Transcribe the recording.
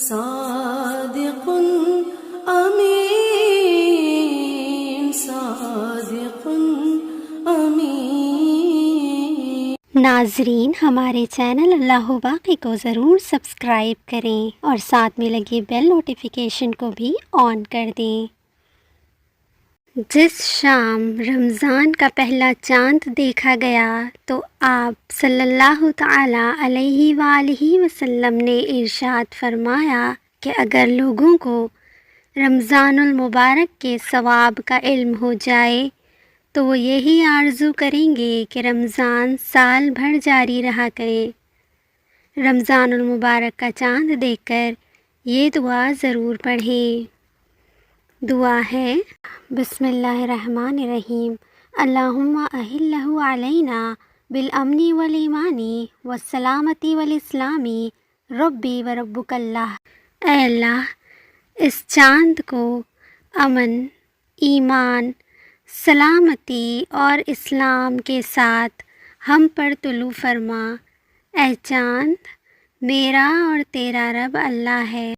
صادق امین، صادق امین۔ ناظرین، ہمارے چینل اللہ باقی کو ضرور سبسکرائب کریں اور ساتھ میں لگے بیل نوٹیفیکیشن کو بھی آن کر دیں۔ جس شام رمضان کا پہلا چاند دیکھا گیا تو آپ صلی اللہ تعالی علیہ وآلہ وسلم نے ارشاد فرمایا کہ اگر لوگوں کو رمضان المبارک کے ثواب کا علم ہو جائے تو وہ یہی آرزو کریں گے کہ رمضان سال بھر جاری رہا کرے۔ رمضان المبارک کا چاند دیکھ کر یہ دعا ضرور پڑھیں۔ دعا ہے: بسم اللہ الرحمن الرحیم، اللہم اہلہ علینا بالامن والایمان والسلامتی والاسلامی ربی و ربک اللہ۔ اے اللہ، اس چاند کو امن، ایمان، سلامتی اور اسلام کے ساتھ ہم پر طلوع فرما۔ اے چاند، میرا اور تیرا رب اللہ ہے۔